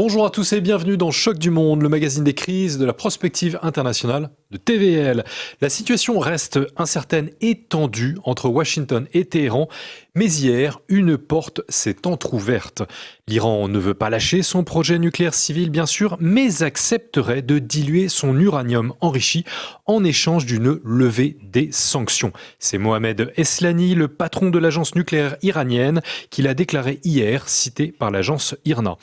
Bonjour à tous et bienvenue dans Choc du Monde, le magazine des crises de la prospective internationale de TVL. La situation reste incertaine et tendue entre Washington et Téhéran, mais hier, une porte s'est entrouverte. L'Iran ne veut pas lâcher son projet nucléaire civil, bien sûr, mais accepterait de diluer son uranium enrichi en échange d'une levée des sanctions. C'est Mohamed Eslani, le patron de l'agence nucléaire iranienne, qui l'a déclaré hier, cité par l'agence IRNA.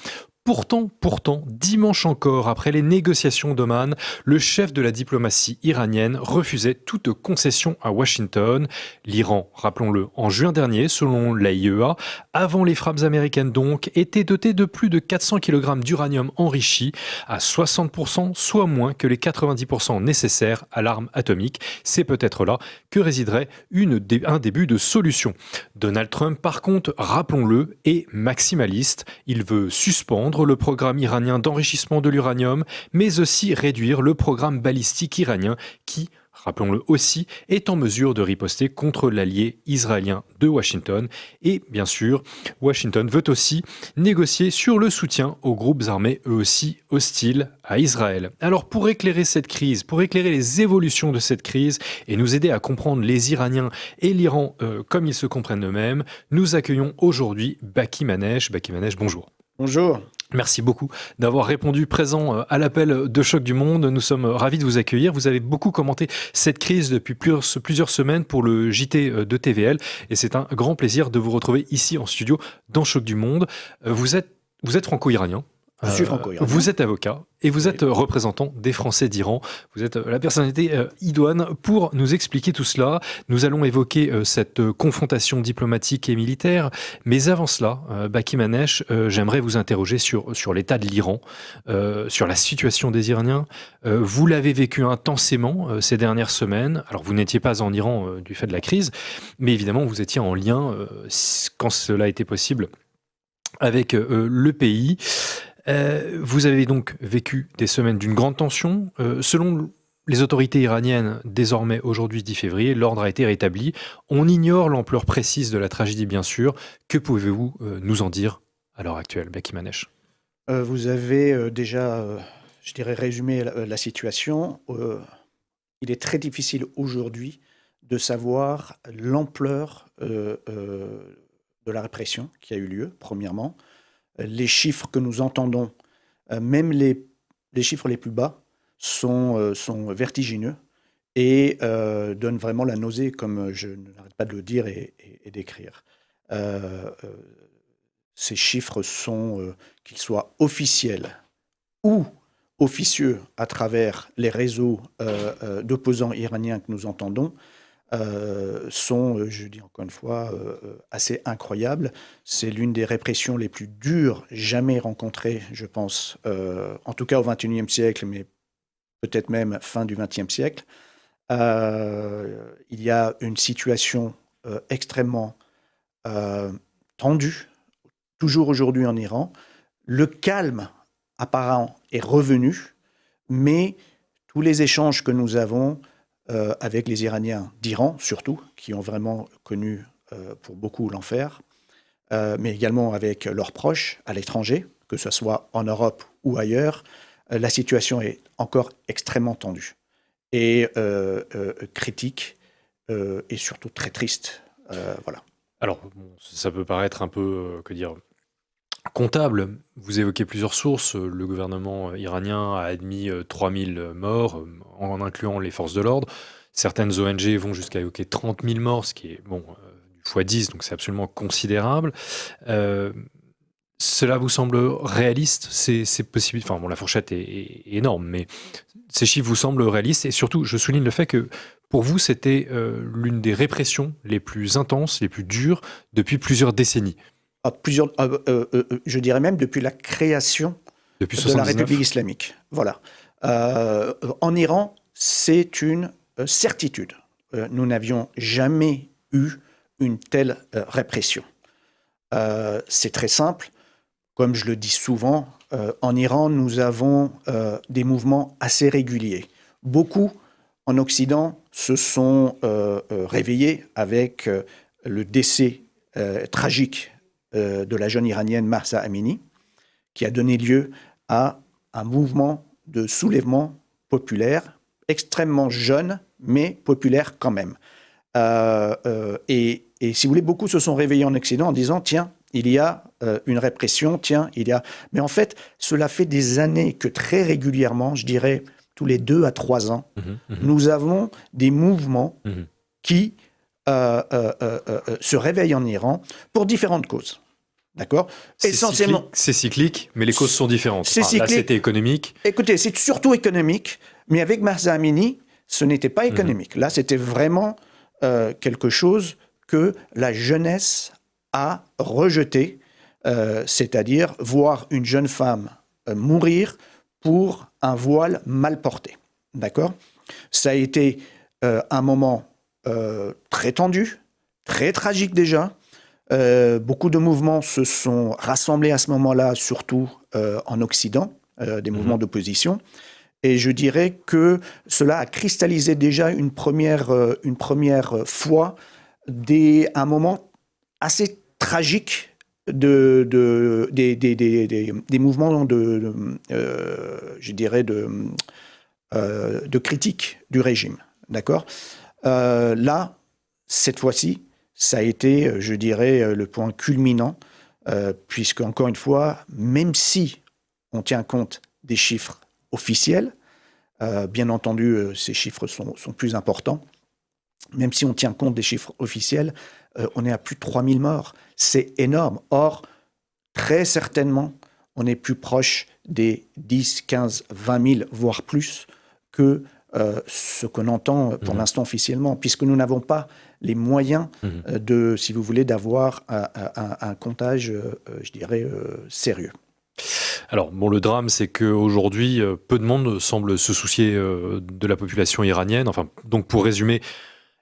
Pourtant, dimanche encore, après les négociations d'Oman, le chef de la diplomatie iranienne refusait toute concession à Washington. L'Iran, rappelons-le, en juin dernier, selon l'AIEA, avant les frappes américaines donc, était doté de plus de 400 kg d'uranium enrichi à 60%, soit moins que les 90% nécessaires à l'arme atomique. C'est peut-être là que résiderait un début de solution. Donald Trump, par contre, rappelons-le, est maximaliste. Il veut suspendre le programme iranien d'enrichissement de l'uranium, mais aussi réduire le programme balistique iranien qui, rappelons-le aussi, est en mesure de riposter contre l'allié israélien de Washington. Et bien sûr, Washington veut aussi négocier sur le soutien aux groupes armés eux aussi hostiles à Israël. Alors pour éclairer cette crise, pour éclairer les évolutions de cette crise et nous aider à comprendre les Iraniens et l'Iran comme ils se comprennent eux-mêmes, nous accueillons aujourd'hui Baki Manesh. Baki Manesh, bonjour. Bonjour. Merci beaucoup d'avoir répondu présent à l'appel de Choc du Monde. Nous sommes ravis de vous accueillir. Vous avez beaucoup commenté cette crise depuis plusieurs semaines pour le JT de TVL et c'est un grand plaisir de vous retrouver ici en studio dans Choc du Monde. Vous êtes franco-iranien. Je suis franco-iranien. Vous êtes avocat et vous êtes représentant des Français d'Iran. Vous êtes la personnalité idoine pour nous expliquer tout cela. Nous allons évoquer cette confrontation diplomatique et militaire. Mais avant cela, Baki Manesh, j'aimerais vous interroger sur l'état de l'Iran, sur la situation des Iraniens. Vous l'avez vécu intensément ces dernières semaines. Alors, vous n'étiez pas en Iran du fait de la crise, mais évidemment, vous étiez en lien, quand cela était possible, avec le pays. Vous avez donc vécu des semaines d'une grande tension. Selon les autorités iraniennes, désormais aujourd'hui 10 février, l'ordre a été rétabli. On ignore l'ampleur précise de la tragédie, bien sûr. Que pouvez-vous nous en dire à l'heure actuelle, Baki Manesh ? Vous avez déjà, je dirais, résumé la situation. Il est très difficile aujourd'hui de savoir l'ampleur de la répression qui a eu lieu, premièrement. Les chiffres que nous entendons, même les chiffres les plus bas, sont vertigineux et donnent vraiment la nausée, comme je n'arrête pas de le dire et d'écrire. Ces chiffres sont, qu'ils soient officiels ou officieux à travers les réseaux d'opposants iraniens que nous entendons, sont, je dis encore une fois, assez incroyables. C'est l'une des répressions les plus dures jamais rencontrées, je pense, en tout cas au XXIe siècle, mais peut-être même fin du XXe siècle. Il y a une situation extrêmement tendue, toujours aujourd'hui en Iran. Le calme apparent est revenu, mais tous les échanges que nous avons avec les Iraniens d'Iran, surtout, qui ont vraiment connu pour beaucoup l'enfer, mais également avec leurs proches à l'étranger, que ce soit en Europe ou ailleurs, la situation est encore extrêmement tendue et critique et surtout très triste. Voilà. Alors, ça peut paraître un peu, comptable. Vous évoquez plusieurs sources. Le gouvernement iranien a admis 3000 morts, en incluant les forces de l'ordre. Certaines ONG vont jusqu'à évoquer 30 000 morts, ce qui est du x10, donc c'est absolument considérable. Cela vous semble réaliste ? C'est possible. Enfin, la fourchette est énorme, mais ces chiffres vous semblent réalistes. Et surtout, je souligne le fait que pour vous, c'était l'une des répressions les plus intenses, les plus dures depuis plusieurs décennies. Je dirais même depuis la création de la République islamique. Voilà. En Iran, c'est une certitude. Nous n'avions jamais eu une telle répression. C'est très simple. Comme je le dis souvent, en Iran, nous avons des mouvements assez réguliers. Beaucoup, en Occident, se sont réveillés avec le décès tragique de la jeune iranienne Mahsa Amini, qui a donné lieu à un mouvement de soulèvement populaire, extrêmement jeune, mais populaire quand même. Et si vous voulez, beaucoup se sont réveillés en Occident en disant, tiens, il y a une répression, tiens, il y a... Mais en fait, cela fait des années que très régulièrement, je dirais tous les 2 à 3 ans, nous avons des mouvements qui se réveillent en Iran pour différentes causes. D'accord ? Essentiellement. C'est cyclique, mais les causes sont différentes. C'est cyclique. Là, c'était économique. Écoutez, c'est surtout économique, mais avec Mahsa Amini, ce n'était pas économique. Là, c'était vraiment quelque chose que la jeunesse a rejeté, c'est-à-dire voir une jeune femme mourir pour un voile mal porté. D'accord ? Ça a été un moment très tendu, très tragique déjà. Beaucoup de mouvements se sont rassemblés à ce moment-là, surtout en Occident, des mouvements d'opposition. Et je dirais que cela a cristallisé déjà une première fois un moment assez tragique des mouvements je dirais de critique du régime. D'accord ? Là, cette fois-ci, ça a été, je dirais, le point culminant, puisque, encore une fois, même si on tient compte des chiffres officiels, bien entendu, ces chiffres sont plus importants, même si on tient compte des chiffres officiels, on est à plus de 3000 morts. C'est énorme. Or, très certainement, on est plus proche des 10, 15, 20 000, voire plus, que ce qu'on entend pour l'instant officiellement, puisque nous n'avons pas les moyens si vous voulez, d'avoir un comptage, je dirais, sérieux. Alors, bon, le drame, c'est qu'aujourd'hui, peu de monde semble se soucier de la population iranienne. Enfin, donc, pour résumer,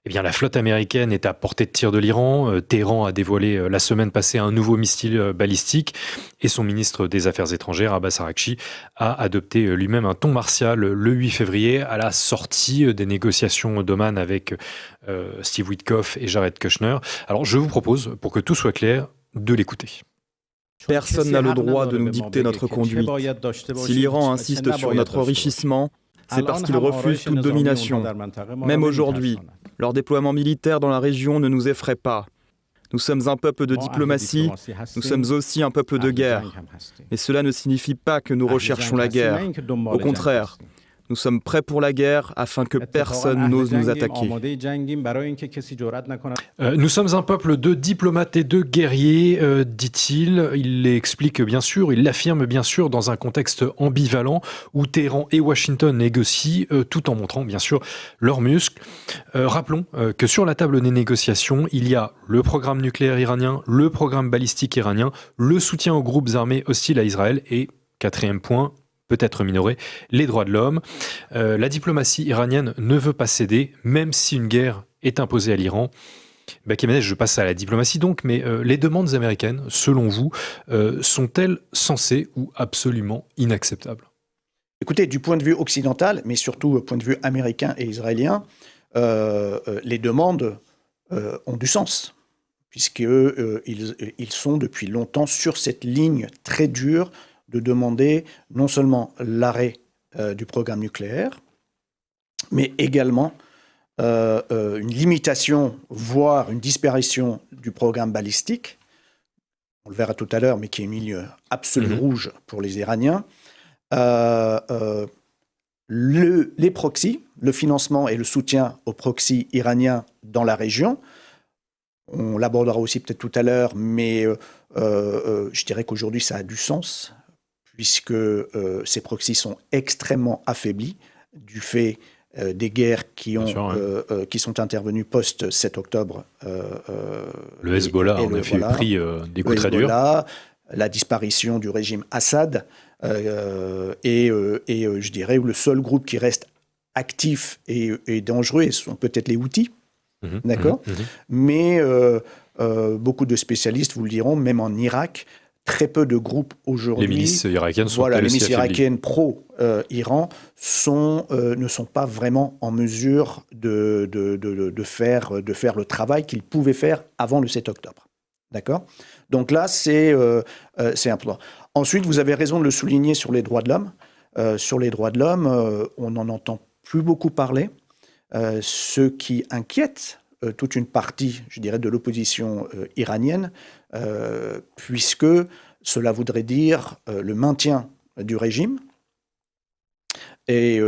eh bien, la flotte américaine est à portée de tir de l'Iran. Téhéran a dévoilé la semaine passée un nouveau missile balistique et son ministre des Affaires étrangères, Abbas Araghchi, a adopté lui-même un ton martial le 8 février à la sortie des négociations d'Oman avec Steve Witkoff et Jared Kushner. Alors, je vous propose, pour que tout soit clair, de l'écouter. Personne n'a le droit de nous dicter notre conduite. Si l'Iran insiste sur notre enrichissement, c'est parce qu'il refuse toute domination. Même aujourd'hui, leur déploiement militaire dans la région ne nous effraie pas. Nous sommes un peuple de diplomatie, nous sommes aussi un peuple de guerre. Mais cela ne signifie pas que nous recherchons la guerre. Au contraire, nous sommes prêts pour la guerre afin que personne n'ose nous attaquer. Nous sommes un peuple de diplomates et de guerriers, dit-il. Il l'explique bien sûr, il l'affirme bien sûr dans un contexte ambivalent où Téhéran et Washington négocient tout en montrant bien sûr leurs muscles. Rappelons que sur la table des négociations, il y a le programme nucléaire iranien, le programme balistique iranien, le soutien aux groupes armés hostiles à Israël et, quatrième point, peut-être minoré, les droits de l'homme. La diplomatie iranienne ne veut pas céder, même si une guerre est imposée à l'Iran. Bakemedeh, je passe à la diplomatie donc, mais les demandes américaines, selon vous, sont-elles sensées ou absolument inacceptables ? Écoutez, du point de vue occidental, mais surtout au point de vue américain et israélien, les demandes ont du sens, puisqu'ils sont depuis longtemps sur cette ligne très dure de demander non seulement l'arrêt du programme nucléaire, mais également une limitation, voire une disparition du programme balistique. On le verra tout à l'heure, mais qui est une ligne absolue rouge pour les Iraniens. Les proxys, le financement et le soutien aux proxys iraniens dans la région, on l'abordera aussi peut-être tout à l'heure, mais je dirais qu'aujourd'hui ça a du sens, puisque ces proxys sont extrêmement affaiblis du fait des guerres qui sont intervenues post-7 octobre. Le Hezbollah en a fait pris des coups très durs. La disparition du régime Assad, et je dirais le seul groupe qui reste actif et dangereux sont peut-être les Houthis, d'accord. Mais beaucoup de spécialistes vous le diront, même en Irak, très peu de groupes aujourd'hui. Les milices irakiennes sont les milices irakiennes pro-Iran ne sont pas vraiment en mesure de faire le travail qu'ils pouvaient faire avant le 7 octobre. D'accord ? Donc là, c'est important. Ensuite, vous avez raison de le souligner sur les droits de l'homme. Sur les droits de l'homme, on n'en entend plus beaucoup parler. Ce qui inquiète toute une partie, je dirais, de l'opposition iranienne, puisque cela voudrait dire le maintien du régime et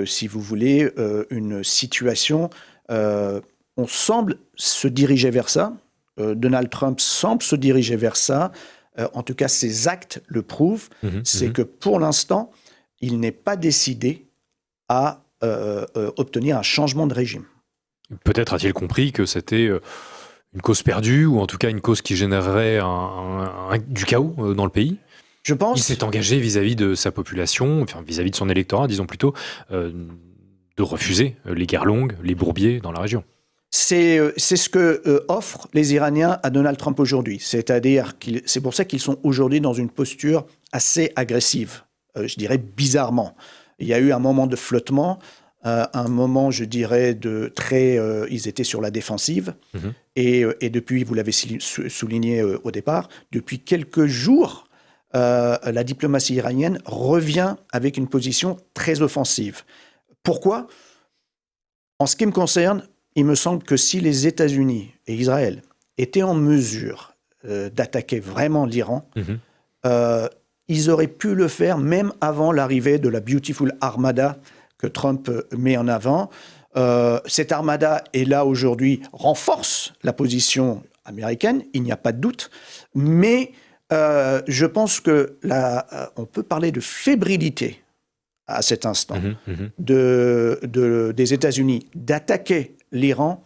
si vous voulez, une situation... on semble se diriger vers ça. Donald Trump semble se diriger vers ça. En tout cas, ses actes le prouvent. C'est que pour l'instant, il n'est pas décidé à obtenir un changement de régime. Peut-être a-t-il compris que c'était une cause perdue, ou en tout cas une cause qui générerait du chaos dans le pays. Je pense... Il s'est engagé vis-à-vis de sa population, enfin vis-à-vis de son électorat, disons plutôt, de refuser les guerres longues, les bourbiers dans la région. C'est ce que offrent les Iraniens à Donald Trump aujourd'hui. C'est-à-dire c'est pour ça qu'ils sont aujourd'hui dans une posture assez agressive, je dirais bizarrement. Il y a eu un moment de flottement, un moment, je dirais, de très... ils étaient sur la défensive. Et depuis, vous l'avez souligné au départ, depuis quelques jours, la diplomatie iranienne revient avec une position très offensive. Pourquoi ? En ce qui me concerne, il me semble que si les États-Unis et Israël étaient en mesure d'attaquer vraiment l'Iran, ils auraient pu le faire même avant l'arrivée de la Beautiful Armada que Trump met en avant. Cette armada est là aujourd'hui, renforce la position américaine, il n'y a pas de doute, mais je pense que on peut parler de fébrilité à cet instant des États-Unis d'attaquer l'Iran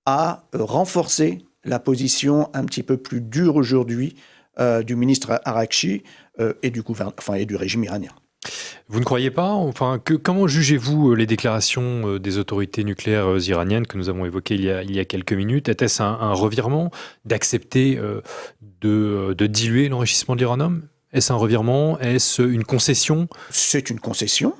a renforcé la position un petit peu plus dure aujourd'hui du ministre Araghchi et du régime iranien. Vous ne croyez pas, comment jugez-vous les déclarations des autorités nucléaires iraniennes que nous avons évoquées il y a quelques minutes ? Était-ce un revirement d'accepter de diluer l'enrichissement de l'uranium ? Est-ce un revirement ? Est-ce une concession ? C'est une concession,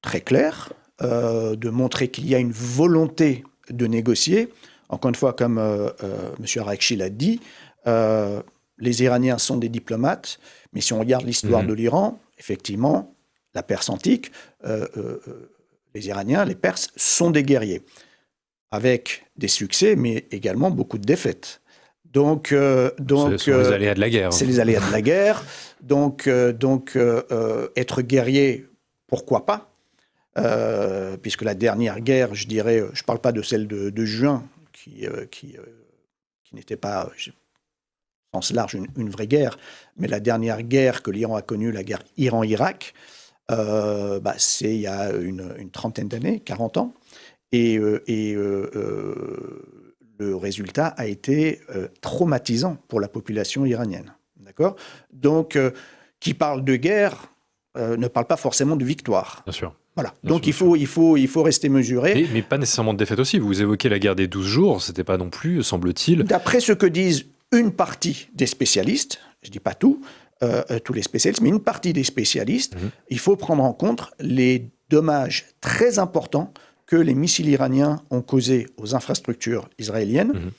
très claire, de montrer qu'il y a une volonté de négocier. Encore une fois, comme M. Araghchi l'a dit, les Iraniens sont des diplomates, mais si on regarde l'histoire de l'Iran, effectivement, la Perse antique, les Iraniens, les Perses sont des guerriers, avec des succès, mais également beaucoup de défaites. Donc, ce sont les aléas de la guerre. C'est les aléas de la guerre. Donc, être guerrier, pourquoi pas ? Puisque la dernière guerre, je dirais, je ne parle pas de celle de juin, qui n'était pas, au sens large, une vraie guerre, mais la dernière guerre que l'Iran a connue, la guerre Iran-Irak, c'est il y a une trentaine d'années, 40 ans, et le résultat a été traumatisant pour la population iranienne. D'accord ? Donc, qui parle de guerre ne parle pas forcément de victoire. Bien sûr. Voilà. Donc il faut rester mesuré. Mais pas nécessairement de défaite aussi. Vous évoquez la guerre des 12 jours, c'était pas non plus, semble-t-il. D'après ce que disent une partie des spécialistes, je dis pas tous les spécialistes, mais une partie des spécialistes, il faut prendre en compte les dommages très importants que les missiles iraniens ont causés aux infrastructures israéliennes,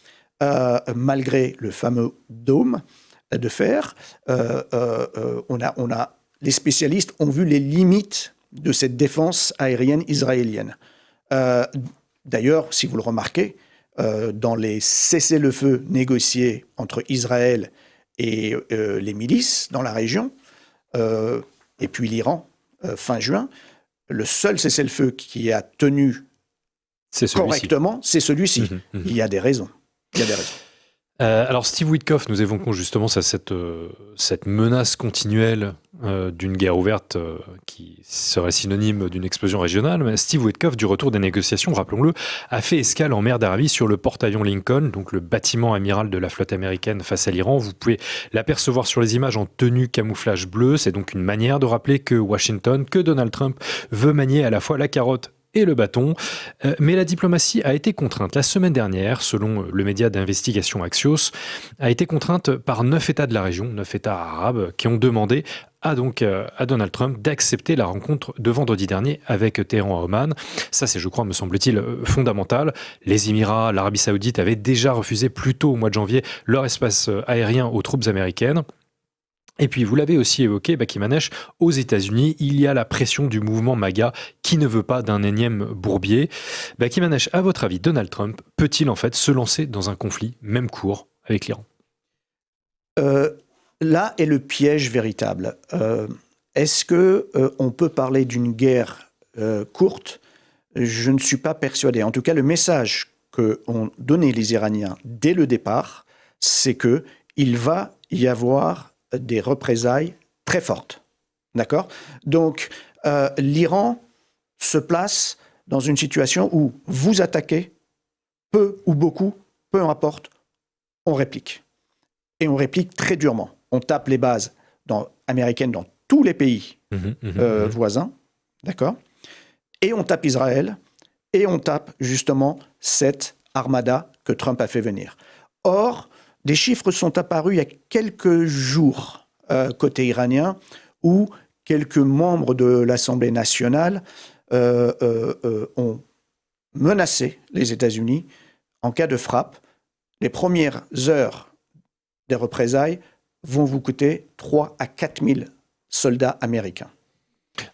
malgré le fameux dôme de fer. Les spécialistes ont vu les limites de cette défense aérienne israélienne. D'ailleurs, si vous le remarquez, dans les cessez-le-feu négociés entre Israël et les milices dans la région, et puis l'Iran, fin juin, le seul cessez-le-feu qui a tenu correctement, c'est celui-ci. Il y a des raisons. Alors Steve Witkoff, nous évoquons justement cette menace continuelle d'une guerre ouverte qui serait synonyme d'une explosion régionale. Mais Steve Witkoff, du retour des négociations, rappelons-le, a fait escale en mer d'Arabie sur le porte-avions Lincoln, donc le bâtiment amiral de la flotte américaine face à l'Iran. Vous pouvez l'apercevoir sur les images en tenue camouflage bleu. C'est donc une manière de rappeler que Washington, que Donald Trump veut manier à la fois la carotte et le bâton. Mais la diplomatie a été contrainte. La semaine dernière, selon le média d'investigation Axios, a été contrainte par 9 États de la région, 9 États arabes, qui ont demandé a donc à Donald Trump d'accepter la rencontre de vendredi dernier avec Téhéran à Oman. Ça, c'est, je crois, me semble-t-il, fondamental. Les Émirats, l'Arabie Saoudite avaient déjà refusé plus tôt au mois de janvier leur espace aérien aux troupes américaines. Et puis, vous l'avez aussi évoqué, Baki Manesh, aux États-Unis, il y a la pression du mouvement MAGA qui ne veut pas d'un énième bourbier. Baki Manesh, à votre avis, Donald Trump peut-il en fait se lancer dans un conflit, même court, avec l'Iran ? Là est le piège véritable. Est-ce qu'on peut parler d'une guerre courte ? Je ne suis pas persuadé. En tout cas, le message qu'ont donné les Iraniens dès le départ, c'est qu'il va y avoir des représailles très fortes. D'accord ? Donc, l'Iran se place dans une situation où vous attaquez, peu ou beaucoup, peu importe, on réplique. Et on réplique très durement. On tape les bases américaines dans tous les pays voisins, d'accord ? Et on tape Israël, et on tape justement cette armada que Trump a fait venir. Or, des chiffres sont apparus il y a quelques jours côté iranien, où quelques membres de l'Assemblée nationale ont menacé les États-Unis en cas de frappe. Les premières heures des représailles vont vous coûter 3 à 4 000 soldats américains.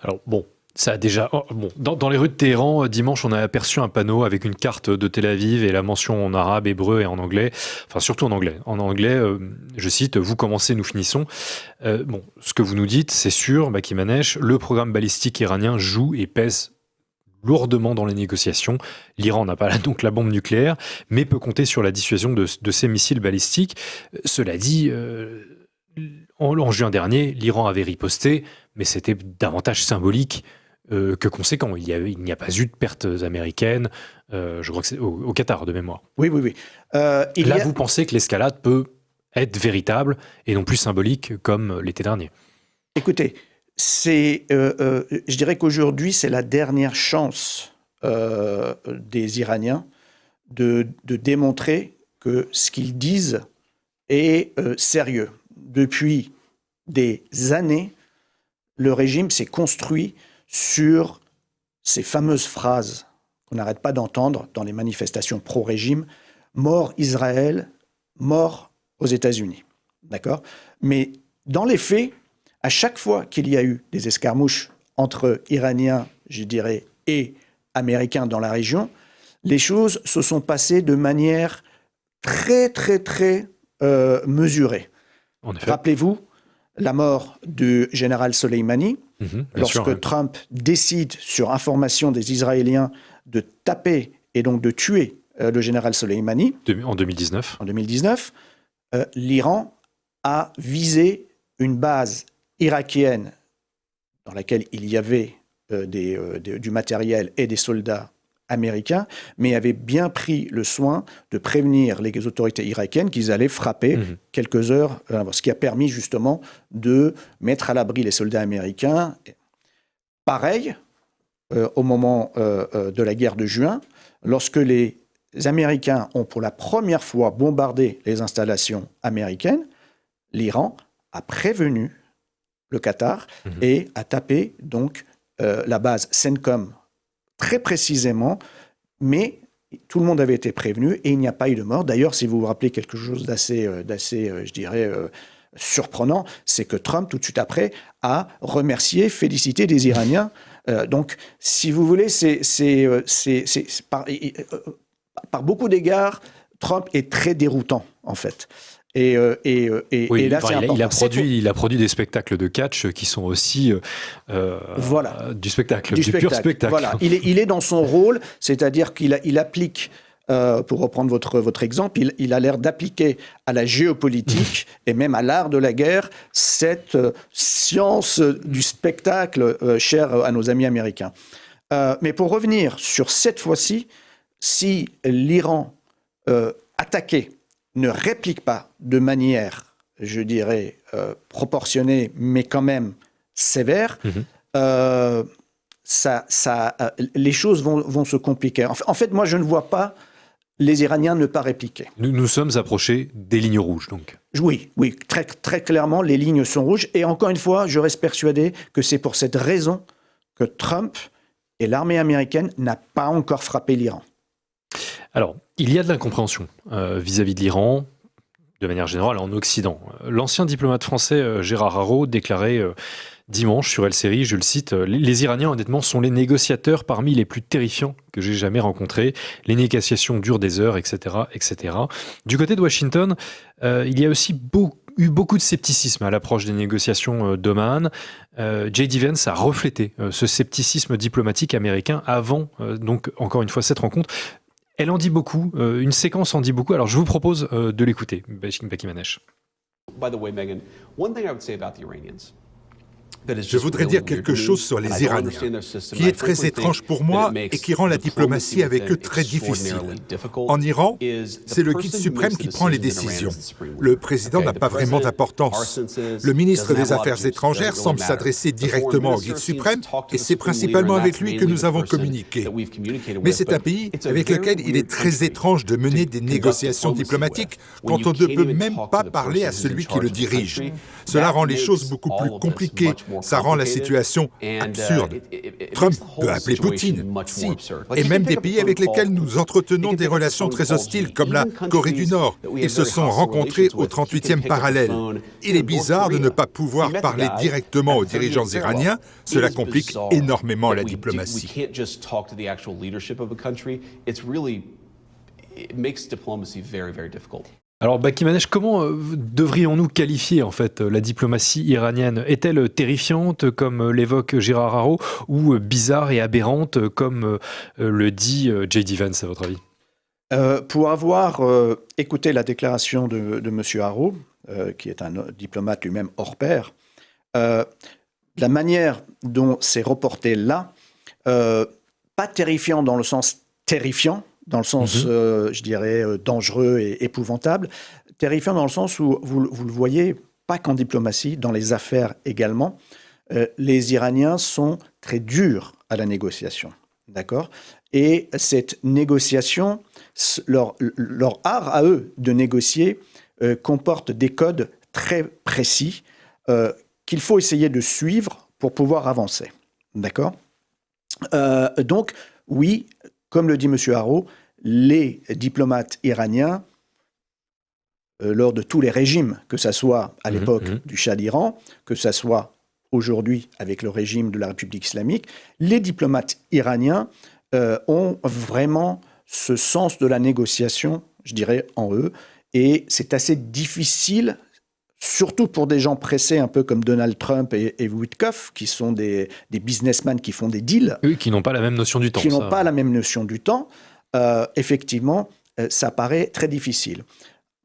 Alors bon, ça a déjà... Dans les rues de Téhéran, dimanche, on a aperçu un panneau avec une carte de Tel Aviv et la mention en arabe, hébreu et en anglais. Enfin, surtout en anglais. En anglais, je cite, « Vous commencez, nous finissons ». Ce que vous nous dites, c'est sûr, Baki Manesh, le programme balistique iranien joue et pèse lourdement dans les négociations. L'Iran n'a pas donc la bombe nucléaire, mais peut compter sur la dissuasion de ses missiles balistiques. Cela dit, en juin dernier, l'Iran avait riposté, mais c'était davantage symbolique que conséquent. Il n'y a pas eu de pertes américaines, je crois que c'est au Qatar, de mémoire. Oui. Vous pensez que l'escalade peut être véritable et non plus symbolique comme l'été dernier ? Écoutez, je dirais qu'aujourd'hui, c'est la dernière chance des Iraniens de démontrer que ce qu'ils disent est sérieux. Depuis des années, le régime s'est construit sur ces fameuses phrases qu'on n'arrête pas d'entendre dans les manifestations pro-régime, « Mort Israël, mort aux États-Unis ». D'accord ? Mais dans les faits, à chaque fois qu'il y a eu des escarmouches entre Iraniens, je dirais, et Américains dans la région, les choses se sont passées de manière très, très, très mesurée. Rappelez-vous la mort du général Soleimani, lorsque Trump décide, sur information des Israéliens, de taper et donc de tuer le général Soleimani. En 2019. En 2019, l'Iran a visé une base irakienne dans laquelle il y avait du matériel et des soldats américains, mais avait bien pris le soin de prévenir les autorités irakiennes qu'ils allaient frapper quelques heures, ce qui a permis justement de mettre à l'abri les soldats américains. Pareil, au moment de la guerre de juin, lorsque les Américains ont pour la première fois bombardé les installations américaines, l'Iran a prévenu le Qatar et a tapé donc la base CENTCOM très précisément, mais tout le monde avait été prévenu et il n'y a pas eu de mort. D'ailleurs, si vous vous rappelez quelque chose d'assez je dirais, surprenant, c'est que Trump, tout de suite après, a remercié, félicité des Iraniens. Donc, si vous voulez, par beaucoup d'égards, Trump est très déroutant, en fait. Et là, c'est important. Il a produit des spectacles de catch qui sont aussi du spectacle, du pur spectacle. Voilà, il est dans son rôle, c'est-à-dire qu'il applique, pour reprendre votre exemple, il a l'air d'appliquer à la géopolitique et même à l'art de la guerre cette science du spectacle chère à nos amis américains. Mais pour revenir sur cette fois-ci, si l'Iran attaqué ne réplique pas de manière, je dirais, proportionnée, mais quand même sévère, les choses vont se compliquer. En fait, moi, je ne vois pas les Iraniens ne pas répliquer. Nous sommes approchés des lignes rouges, donc. Oui, très, très clairement, les lignes sont rouges. Et encore une fois, je reste persuadé que c'est pour cette raison que Trump et l'armée américaine n'a pas encore frappé l'Iran. Alors, il y a de l'incompréhension vis-à-vis de l'Iran, de manière générale, en Occident. L'ancien diplomate français Gérard Haraud déclarait dimanche sur LCI, je le cite, « Les Iraniens, honnêtement, sont les négociateurs parmi les plus terrifiants que j'ai jamais rencontrés. Les négociations durent des heures, etc. etc. » Du côté de Washington, il y a aussi eu beaucoup de scepticisme à l'approche des négociations d'Oman. J.D. Vance a reflété ce scepticisme diplomatique américain avant, donc, encore une fois, cette rencontre. Elle en dit beaucoup, une séquence en dit beaucoup. Alors, je vous propose de l'écouter, Becky Manesh. By the way, Meghan, one thing I would say about the Iranians. Je voudrais dire quelque chose sur les Iraniens, qui est très étrange pour moi et qui rend la diplomatie avec eux très difficile. En Iran, c'est le guide suprême qui prend les décisions. Le président n'a pas vraiment d'importance. Le ministre des Affaires étrangères semble s'adresser directement au guide suprême et c'est principalement avec lui que nous avons communiqué. Mais c'est un pays avec lequel il est très étrange de mener des négociations diplomatiques quand on ne peut même pas parler à celui qui le dirige. Cela rend les choses beaucoup plus compliquées. Ça rend la situation absurde. Trump peut appeler Poutine, si, et même des pays avec lesquels nous entretenons des relations très hostiles, comme la Corée du Nord. Ils se sont rencontrés au 38e parallèle. Il est bizarre de ne pas pouvoir parler directement aux dirigeants iraniens. Cela complique énormément la diplomatie. Alors, Becky Manesh, comment devrions-nous qualifier en fait la diplomatie iranienne ? Est-elle terrifiante, comme l'évoque Gérard Haraud, ou bizarre et aberrante, comme le dit J.D. Vance, à votre avis ? Pour avoir écouté la déclaration de M. Haraud, qui est un diplomate lui-même hors pair, la manière dont c'est reporté là, pas terrifiant dans le sens terrifiant, dans le sens, je dirais, dangereux et épouvantable, terrifiant dans le sens où vous le voyez, pas qu'en diplomatie, dans les affaires également, les Iraniens sont très durs à la négociation, d'accord ? Et cette négociation, leur art à eux de négocier comporte des codes très précis qu'il faut essayer de suivre pour pouvoir avancer, d'accord ? Donc, oui, comme le dit M. Haraud, les diplomates iraniens, lors de tous les régimes, que ce soit à l'époque du Shah d'Iran, que ce soit aujourd'hui avec le régime de la République islamique, les diplomates iraniens ont vraiment ce sens de la négociation, je dirais, en eux. Et c'est assez difficile, surtout pour des gens pressés un peu comme Donald Trump et Witkoff, qui sont des businessmen qui font des deals. Oui, qui n'ont pas la même notion du temps. Qui n'ont pas la même notion du temps. Effectivement, ça paraît très difficile.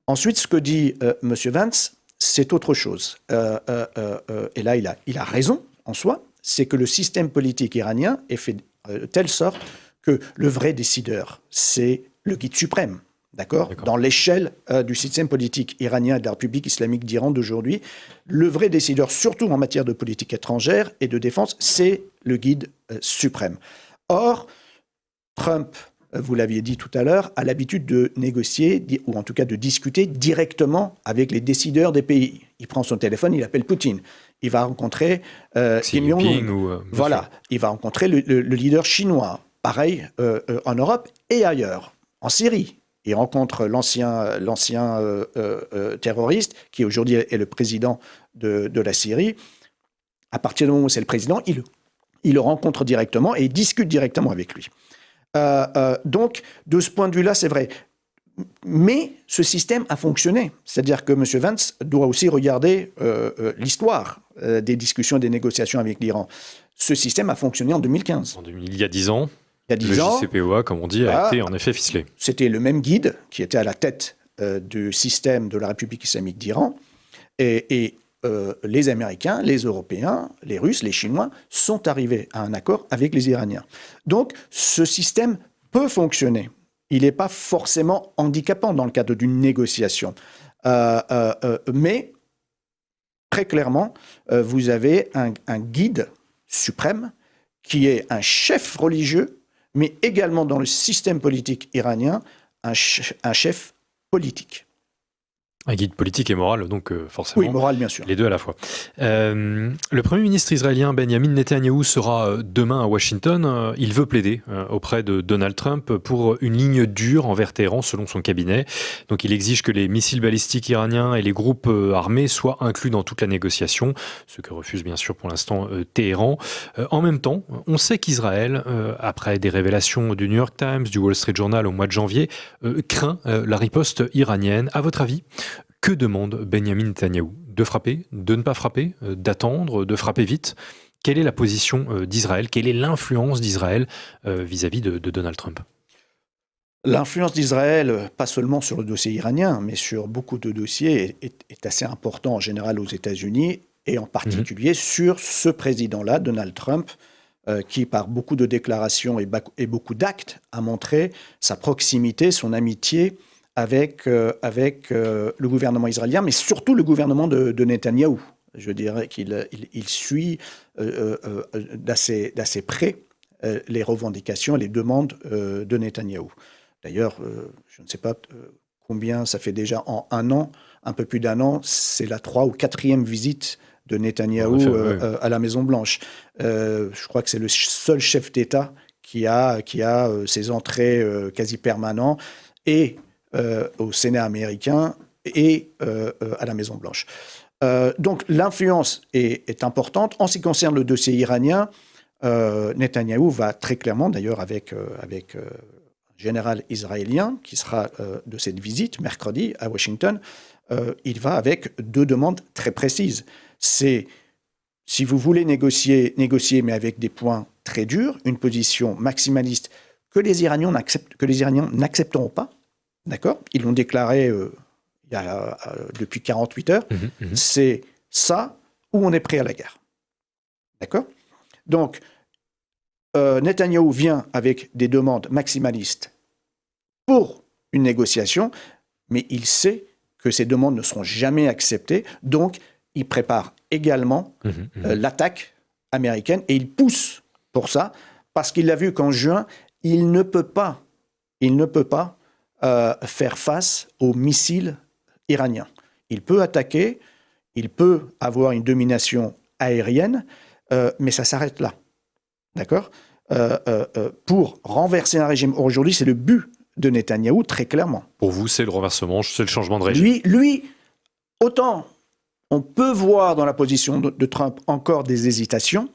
Ensuite, ce que dit M. Vance, c'est autre chose. Et là, il a raison en soi, c'est que le système politique iranien est fait de telle sorte que le vrai décideur, c'est le guide suprême. D'accord. Dans l'échelle du système politique iranien et de la République islamique d'Iran d'aujourd'hui, le vrai décideur, surtout en matière de politique étrangère et de défense, c'est le guide suprême. Or, Trump, vous l'aviez dit tout à l'heure, a l'habitude de négocier, ou en tout cas de discuter directement avec les décideurs des pays. Il prend son téléphone, il appelle Poutine. Il va rencontrer Kim Jong-un. Voilà, il va rencontrer le leader chinois. Pareil en Europe et ailleurs, en Syrie. Il rencontre l'ancien terroriste, qui aujourd'hui est le président de la Syrie. À partir du moment où c'est le président, il le rencontre directement et il discute directement avec lui. Donc, de ce point de vue-là, c'est vrai. Mais ce système a fonctionné. C'est-à-dire que M. Vance doit aussi regarder l'histoire des discussions et des négociations avec l'Iran. Ce système a fonctionné en 2015. Il y a 10 ans. Il y a 10 ans, le JCPOA, comme on dit, a été en effet ficelé. C'était le même guide qui était à la tête du système de la République islamique d'Iran. Et les Américains, les Européens, les Russes, les Chinois sont arrivés à un accord avec les Iraniens. Donc, ce système peut fonctionner. Il n'est pas forcément handicapant dans le cadre d'une négociation. Mais, très clairement, vous avez un guide suprême qui est un chef religieux, mais également dans le système politique iranien, un chef politique. Un guide politique et moral, donc forcément. Oui, moral, bien sûr. Les deux à la fois. Le Premier ministre israélien Benjamin Netanyahou sera demain à Washington. Il veut plaider auprès de Donald Trump pour une ligne dure envers Téhéran, selon son cabinet. Donc il exige que les missiles balistiques iraniens et les groupes armés soient inclus dans toute la négociation, ce que refuse bien sûr pour l'instant Téhéran. En même temps, on sait qu'Israël, après des révélations du New York Times, du Wall Street Journal au mois de janvier, craint la riposte iranienne. À votre avis, que demande Benjamin Netanyahou ? De frapper, de ne pas frapper, d'attendre, de frapper vite ? Quelle est la position d'Israël ? Quelle est l'influence d'Israël vis-à-vis de Donald Trump ? L'influence d'Israël, pas seulement sur le dossier iranien, mais sur beaucoup de dossiers, est assez important en général aux États-Unis, et en particulier sur ce président-là, Donald Trump, qui, par beaucoup de déclarations et beaucoup d'actes, a montré sa proximité, son amitié avec le gouvernement israélien, mais surtout le gouvernement de Netanyahou. Je dirais qu'il suit d'assez près les revendications et les demandes de Netanyahou. D'ailleurs, je ne sais pas combien, ça fait déjà en un an, un peu plus d'un an, c'est la 3e ou 4e visite de Netanyahou à la Maison-Blanche. Je crois que c'est le seul chef d'État qui a ses entrées quasi permanentes et au Sénat américain et à la Maison-Blanche. Donc l'influence est importante. En ce qui concerne le dossier iranien, Netanyahou va très clairement, d'ailleurs avec un général israélien qui sera de cette visite mercredi à Washington, il va avec 2 demandes très précises. C'est, si vous voulez négocier, mais avec des points très durs, une position maximaliste que les Iraniens n'accepteront pas. D'accord ? Ils l'ont déclaré depuis 48 heures. C'est ça ou on est prêt à la guerre. D'accord ? Donc, Netanyahou vient avec des demandes maximalistes pour une négociation, mais il sait que ces demandes ne seront jamais acceptées. Donc, il prépare également l'attaque américaine et il pousse pour ça parce qu'il a vu qu'en juin, il ne peut pas faire face aux missiles iraniens. Il peut attaquer, il peut avoir une domination aérienne, mais ça s'arrête là. D'accord ? Pour renverser un régime. Aujourd'hui, c'est le but de Netanyahou, très clairement. Pour vous, c'est le renversement, c'est le changement de régime. Lui, autant on peut voir dans la position de Trump encore des hésitations,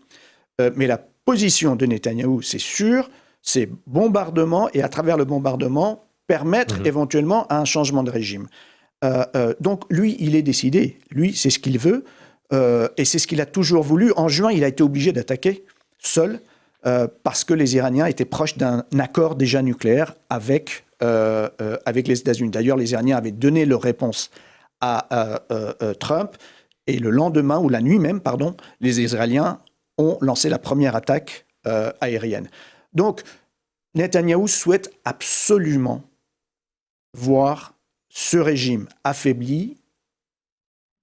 mais la position de Netanyahou, c'est sûr, c'est bombardement, et à travers le bombardement, permettre éventuellement un changement de régime. Donc lui, il est décidé. Lui, c'est ce qu'il veut, et c'est ce qu'il a toujours voulu. En juin, il a été obligé d'attaquer seul, parce que les Iraniens étaient proches d'un accord déjà nucléaire avec les États-Unis. D'ailleurs, les Iraniens avaient donné leur réponse à Trump, et le lendemain, ou la nuit même, pardon, les Israéliens ont lancé la première attaque aérienne. Donc, Netanyahou souhaite absolument voir ce régime affaibli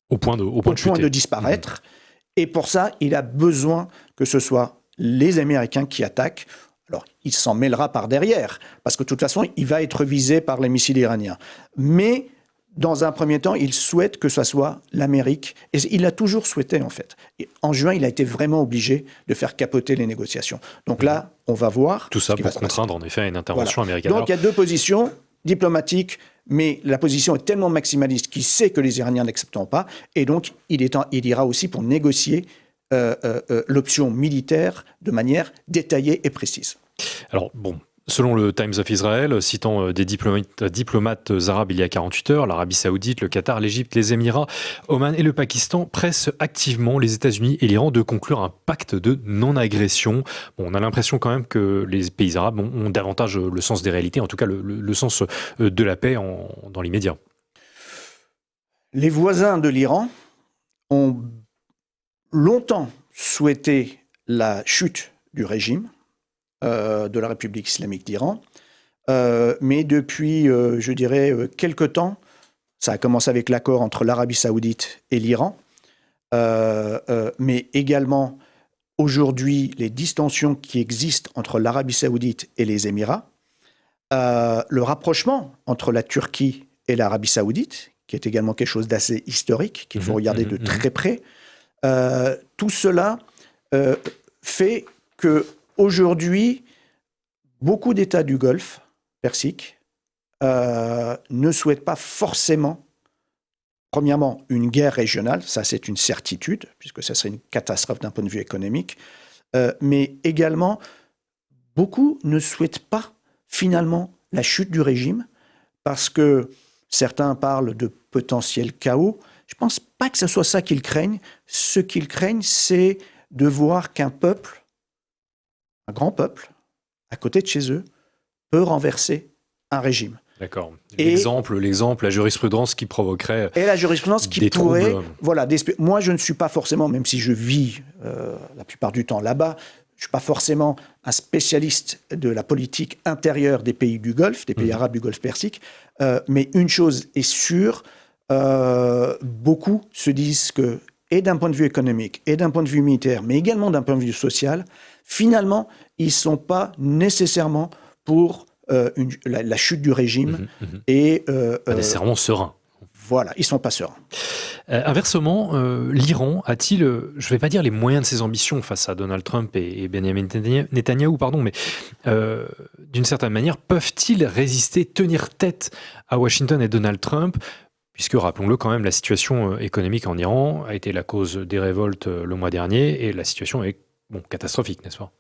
au point de disparaître. Et pour ça, il a besoin que ce soit les Américains qui attaquent. Alors, il s'en mêlera par derrière, parce que de toute façon, il va être visé par les missiles iraniens. Mais dans un premier temps, il souhaite que ce soit l'Amérique. Et il l'a toujours souhaité, en fait. Et en juin, il a été vraiment obligé de faire capoter les négociations. Donc là, on va voir. Tout ça pour contraindre, en effet, à une intervention américaine. Donc il y a 2 positions diplomatiques, mais la position est tellement maximaliste qu'il sait que les Iraniens n'accepteront pas. Et donc, il ira aussi pour négocier l'option militaire de manière détaillée et précise. Alors, bon, selon le Times of Israel, citant des diplomates arabes il y a 48 heures, l'Arabie Saoudite, le Qatar, l'Égypte, les Émirats, Oman et le Pakistan pressent activement les États-Unis et l'Iran de conclure un pacte de non-agression. Bon, on a l'impression quand même que les pays arabes ont davantage le sens des réalités, en tout cas le sens de la paix dans l'immédiat. Les voisins de l'Iran ont longtemps souhaité la chute du régime de la République islamique d'Iran, mais depuis, je dirais, quelque temps, ça a commencé avec l'accord entre l'Arabie saoudite et l'Iran, mais également aujourd'hui les distensions qui existent entre l'Arabie saoudite et les Émirats, le rapprochement entre la Turquie et l'Arabie saoudite, qui est également quelque chose d'assez historique, qu'il faut regarder de très près. Tout cela fait qu'aujourd'hui, beaucoup d'États du Golfe Persique ne souhaitent pas forcément, premièrement, une guerre régionale, ça c'est une certitude, puisque ça serait une catastrophe d'un point de vue économique, mais également, beaucoup ne souhaitent pas finalement la chute du régime, parce que certains parlent de potentiel chaos. Je ne pense pas que ce soit ça qu'ils craignent. Ce qu'ils craignent, c'est de voir qu'un peuple, un grand peuple, à côté de chez eux, peut renverser un régime. D'accord. L'exemple, la jurisprudence qui provoquerait et la jurisprudence qui pourrait, voilà, moi je ne suis pas forcément, même si je vis la plupart du temps là-bas, je ne suis pas forcément un spécialiste de la politique intérieure des pays du Golfe, des pays arabes du Golfe Persique, mais une chose est sûre, beaucoup se disent que, et d'un point de vue économique, et d'un point de vue militaire, mais également d'un point de vue social, finalement, ils ne sont pas nécessairement pour la chute du régime. Et, pas nécessairement serein. Voilà, ils ne sont pas sereins. Inversement, l'Iran a-t-il, je ne vais pas dire les moyens de ses ambitions face à Donald Trump et Benjamin Netanyahou, mais d'une certaine manière, peuvent-ils résister, tenir tête à Washington et Donald Trump, puisque, rappelons-le quand même, la situation économique en Iran a été la cause des révoltes le mois dernier, et la situation est catastrophique, n'est-ce pas ?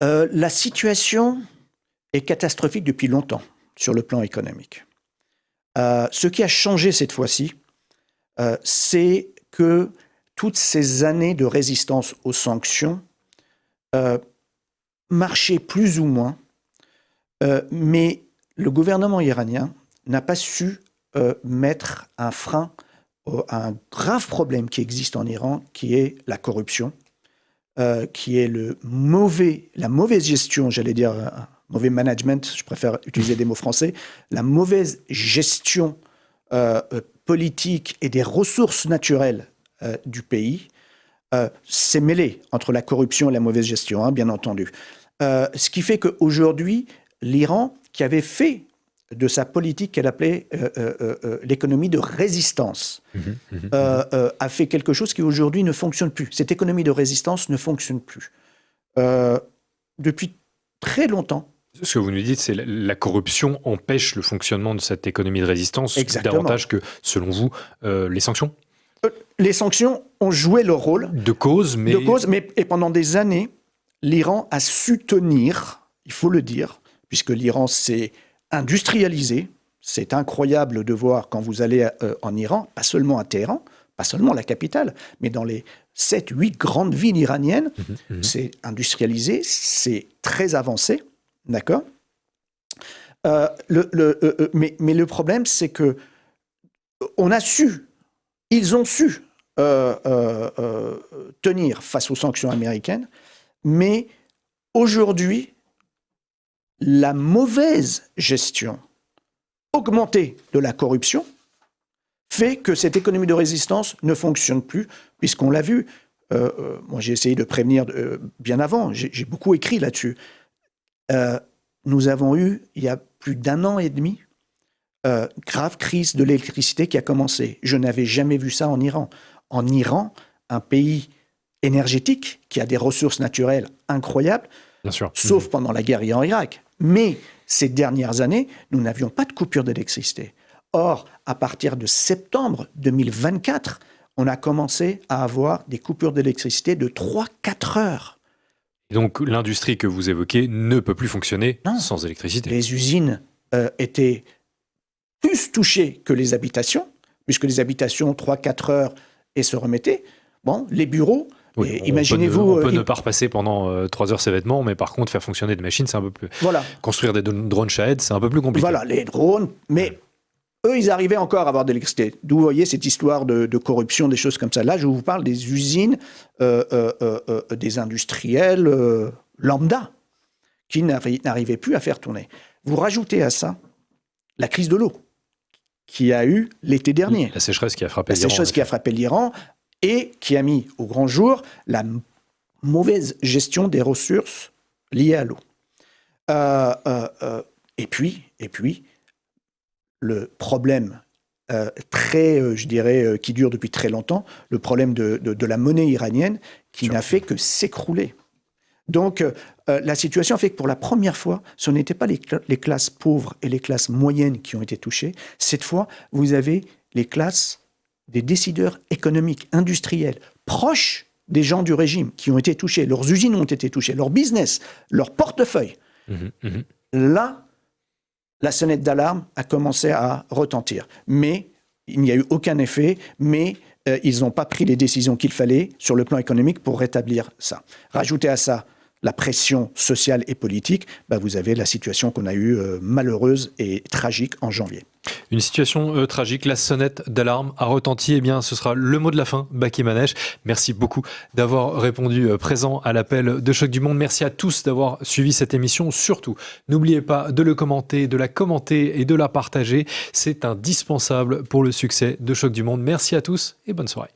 La situation est catastrophique depuis longtemps sur le plan économique. Ce qui a changé cette fois-ci, c'est que toutes ces années de résistance aux sanctions marchaient plus ou moins, mais le gouvernement iranien n'a pas su mettre un frein à un grave problème qui existe en Iran, qui est la corruption, qui est la mauvaise gestion, j'allais dire, mauvais management, je préfère utiliser des mots français, la mauvaise gestion politique et des ressources naturelles du pays, c'est mêlé entre la corruption et la mauvaise gestion, bien entendu. Ce qui fait qu'aujourd'hui, l'Iran, qui avait fait de sa politique qu'elle appelait l'économie de résistance, a fait quelque chose qui aujourd'hui ne fonctionne plus. Cette économie de résistance ne fonctionne plus. Depuis très longtemps. Ce que vous nous dites, c'est la corruption empêche le fonctionnement de cette économie de résistance. Exactement. Davantage que, selon vous, les sanctions. Les sanctions ont joué leur rôle. De cause, mais et pendant des années, l'Iran a su tenir, il faut le dire, puisque l'Iran s'est industrialisé. C'est incroyable de voir quand vous allez en Iran, pas seulement à Téhéran, pas seulement la capitale, mais dans les 7-8 grandes villes iraniennes, c'est industrialisé, c'est très avancé. D'accord. Mais le problème, c'est que ils ont su tenir face aux sanctions américaines, mais aujourd'hui, la mauvaise gestion augmentée de la corruption fait que cette économie de résistance ne fonctionne plus, puisqu'on l'a vu. Moi, j'ai essayé de prévenir bien avant, j'ai beaucoup écrit là-dessus. Nous avons eu, il y a plus d'1 an et demi, grave crise de l'électricité qui a commencé. Je n'avais jamais vu ça en Iran. En Iran, un pays énergétique qui a des ressources naturelles incroyables, bien sûr, sauf pendant la guerre en Irak. Mais ces dernières années, nous n'avions pas de coupure d'électricité. Or, à partir de septembre 2024, on a commencé à avoir des coupures d'électricité de 3-4 heures. Et donc, l'industrie que vous évoquez ne peut plus fonctionner sans électricité. Les usines étaient plus touchées que les habitations, puisque les habitations, 3-4 heures, et se remettaient. Bon, les bureaux, imaginez-vous... On peut ne pas repasser pendant 3 heures ses vêtements, mais par contre, faire fonctionner des machines, c'est un peu plus... Voilà. Construire des drones Shahed, c'est un peu plus compliqué. Voilà, les drones, mais... Eux, ils arrivaient encore à avoir de l'électricité. D'où vous voyez cette histoire de corruption, des choses comme ça. Là, je vous parle des usines, des industriels lambda, qui n'arrivaient plus à faire tourner. Vous rajoutez à ça la crise de l'eau, qui a eu l'été dernier. La sécheresse qui a frappé l'Iran. La sécheresse qui a frappé l'Iran et qui a mis au grand jour la mauvaise gestion des ressources liées à l'eau. Et puis, le problème qui dure depuis très longtemps, le problème de la monnaie iranienne qui n'a fait que s'écrouler. Donc, la situation fait que pour la première fois, ce n'était pas les classes pauvres et les classes moyennes qui ont été touchées. Cette fois, vous avez les classes des décideurs économiques, industriels, proches des gens du régime qui ont été touchés. Leurs usines ont été touchées, leur business, leur portefeuille. Là, la sonnette d'alarme a commencé à retentir. Mais il n'y a eu aucun effet, mais ils n'ont pas pris les décisions qu'il fallait sur le plan économique pour rétablir ça. Rajoutez à ça la pression sociale et politique, vous avez la situation qu'on a eue malheureuse et tragique en janvier. Une situation tragique, la sonnette d'alarme a retenti. Eh bien, ce sera le mot de la fin, Baki Manège. Merci beaucoup d'avoir répondu présent à l'appel de Choc du Monde. Merci à tous d'avoir suivi cette émission. Surtout, n'oubliez pas de le commenter, de la commenter et de la partager. C'est indispensable pour le succès de Choc du Monde. Merci à tous et bonne soirée.